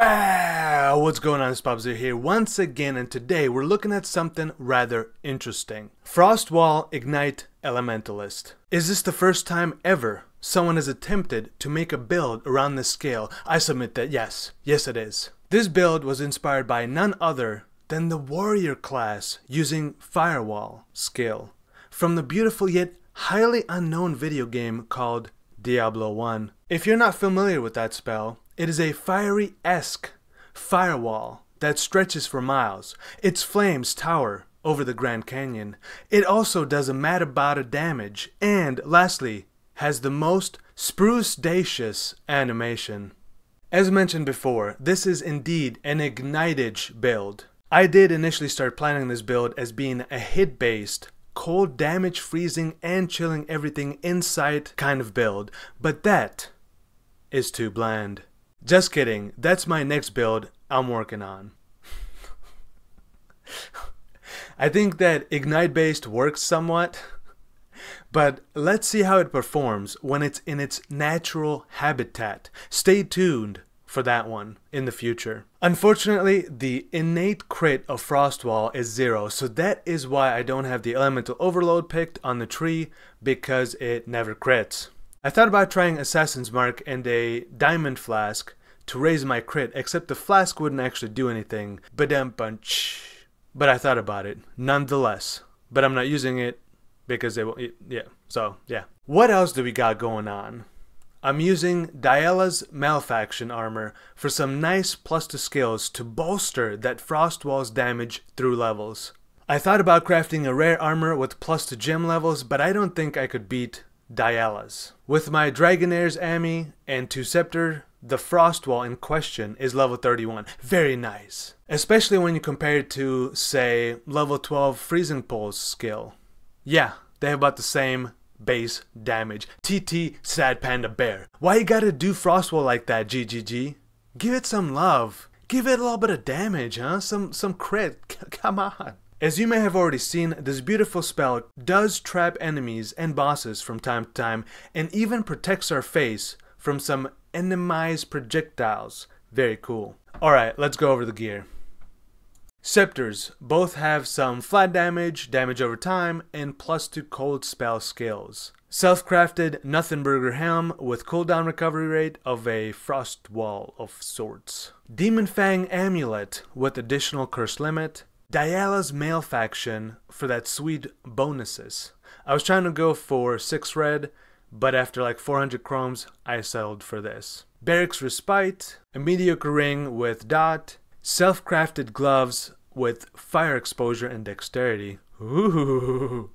What's going on? It's Bubsy here once again, and today we're looking at something rather interesting. Wall Ignite Elementalist. Is this the first time ever someone has attempted to make a build around this scale? I submit that yes it is. This build was inspired by none other than the warrior class using Firewall skill from the beautiful yet highly unknown video game called Diablo 1. If you're not familiar with that spell, it is a fiery-esque firewall that stretches for miles. Its flames tower over the Grand Canyon. It also does a mad amount of damage, and lastly, has the most spruce-dacious animation. As mentioned before, this is indeed an Ignitage build. I did initially start planning this build as being a hit-based, cold damage freezing and chilling everything in sight kind of build, but that is too bland. Just kidding, that's my next build I'm working on. I think that Ignite based works somewhat, but let's see how it performs when it's in its natural habitat. Stay tuned for that one in the future. Unfortunately, the innate crit of Frostwall is 0, so that is why I don't have the Elemental Overload picked on the tree, because it never crits. I thought about trying Assassin's Mark and a Diamond Flask to raise my crit, except the flask wouldn't actually do anything. But I thought about it nonetheless. But I'm not using it because it won't, yeah. What else do we got going on? I'm using Diala's Malefaction armor for some nice plus to skills to bolster that Frostwall's damage through levels. I thought about crafting a rare armor with plus to gem levels, but I don't think I could beat Diala's. With my Dragonair's Ami and 2 Scepter, the Frostwall in question is level 31. Very nice. Especially when you compare it to, say, level 12 Freezing Pulse skill. Yeah, they have about the same base damage. TT Sad Panda Bear. Why you gotta do Frostwall like that, GGG? Give it some love. Give it a little bit of damage, huh? Some crit. Come on. As you may have already seen, this beautiful spell does trap enemies and bosses from time to time, and even protects our face from some enemized projectiles. Very cool. Alright, let's go over the gear. Scepters both have some flat damage, damage over time, and plus 2 cold spell skills. Self-crafted Nothenburger Helm with cooldown recovery rate of a frost wall of sorts. Demon Fang Amulet with additional curse limit. Diala's Malefaction for that sweet bonuses. I was trying to go for 6 red, but after like 400 chromes, I settled for this. Barracks Respite, a mediocre ring with dot, self-crafted gloves with fire exposure and dexterity. Ooh.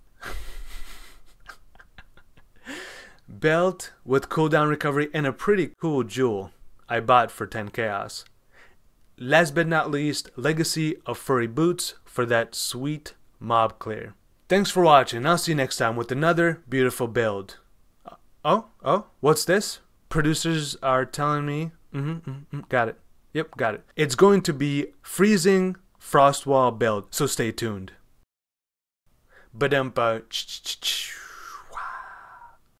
Belt with cooldown recovery and a pretty cool jewel I bought for 10 chaos. Last but not least, Legacy of Furry Boots for that sweet mob clear. Thanks for watching. I'll see you next time with another beautiful build. Oh, what's this? Producers are telling me. Got it. Yep, got it. It's going to be freezing Frostwall build, so stay tuned. Badumpa.